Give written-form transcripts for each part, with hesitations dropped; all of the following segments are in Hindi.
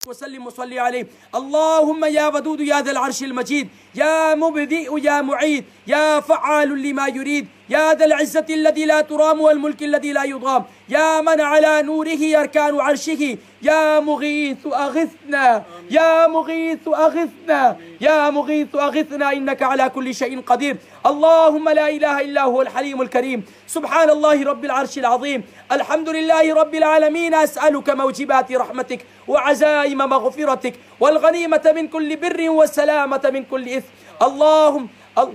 वसल्लिम वसल्लि अलैहि अल्लाहुम्मा या वदूद या ज़ल अर्शिल मजीद या मुबदी या मुईद या फ़आलु लिमा युरीद या ज़ल इज़्ज़ति अल्लज़ी ला तुराम वल मुल्क अल्लज़ी ला युदाम या मन अला नूरिही अरकानु अर्शिही या मुगीथ अग़िथना या मुगीथ अग़िथना या मुगीथ अग़िथना इन्नका अला कुल्लि शैइन क़दीर अल्लाहुम्मा ला इलाहा इल्ला हुवल हलीमुल करीम सुब्हानल्लाहि रब्बिल अर्शिल अज़ीम अल्हम्दुलिल्लाहि रब्बिल आलमीन अस्अलुका मौजिबाति रहमतिक व अज़ाइम मग़फ़िरतिक वल गनीमत मिन कुल्लि बिर्रिन व सलामत मिन कुल्लि इस्म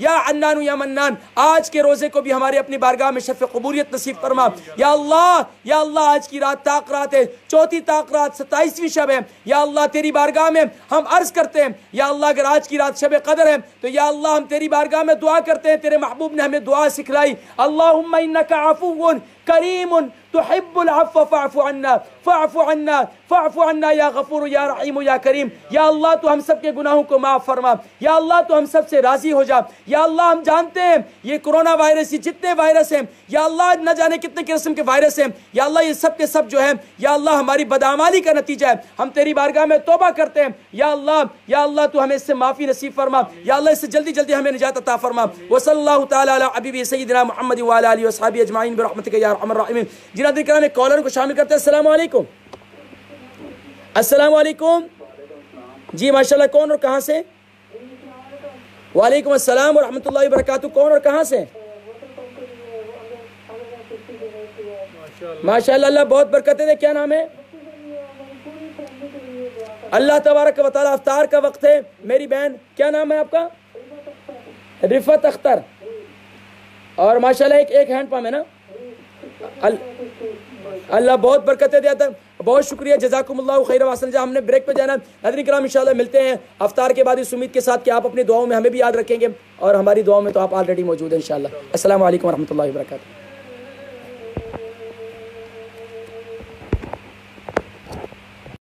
या अन्नान या मन्नान। आज के रोज़े को भी हमारे अपनी बारगाह में शफ़ क़बूलियत नसीब फरमा या अल्लाह आज की रात ताक़ रात है, चौथी ताक़ रात 27वीं शब है। या अल्लाह तेरी बारगाह में हम अर्ज़ करते हैं या अल्लाह अगर आज की रात शब क़दर है तो या अल्लाह हम तेरी बारगाह में दुआ करते हैं, तेरे महबूब ने हमें दुआ सिखलाई अल्लाहुम्मा इन्नका अफ़ुव्वुन करीमुन तुहिब्बुल अफ़्व फ़अफ़ु अन्ना या गफ़ूर या रहीम या करीम। या अल्लाह तू हम सब के गुनाहों को माफ़ फरमा, या अल्लाह तू हम सब से राज़ी हो जा। या अल्लाह हम जानते हैं ये कोरोना वायरस, ये जितने वायरस हैं या अल्लाह न जाने कितने किस्म के वायरस हैं, या अल्लाह ये सब के सब जो है या अल्लाह हमारी बदआमाली का नतीजा है। हम तेरी बारगाह में तौबा करते हैं या अल्लाह तू हमें इससे माफ़ी नसीब फरमा, या अल्लाह इससे जल्दी जल्दी हमें निजात अता फरमा। वसल्लल्लाहु तआला अला हबीबी सय्यिदिना मुहम्मद व अला आलिहि व अस्हाबी अजमाइन बिरहमतिका या अरहमर राहिमीन। जिन्हां कराम कॉलर को शामिल करते हैं। अस्सलाम वालेकुम। अस्सलाम वालेकुम जी, माशाल्लाह। कौन और कहाँ से? वालेकुम अस्सलाम व रहमतुल्लाहि व बरकातहू। कौन और कहाँ से? माशाल्लाह, अल्लाह बहुत बरकतें दे। क्या नाम है? अल्लाह तबारक व तआला। अफ्तार का वक्त है मेरी बहन, क्या नाम है आपका? रिफत अख्तर। और माशाल्लाह एक हैंड पंप है ना। अल्लाह बहुत बरकतें देता। बहुत शुक्रिया, जज़ाकुमुल्लाहु खैर व अहसन। हमने ब्रेक पे जाना। नाज़रीन किराम इंशाल्लाह मिलते हैं अफ्तार के बाद इस उम्मीद के साथ कि आप अपनी दुआओं में हमें भी याद रखेंगे और हमारी दुआओं में तो आप ऑलरेडी मौजूद हैं इंशाल्लाह। अस्सलाम वालेकुम व रहमतुल्लाहि व बरकातहू।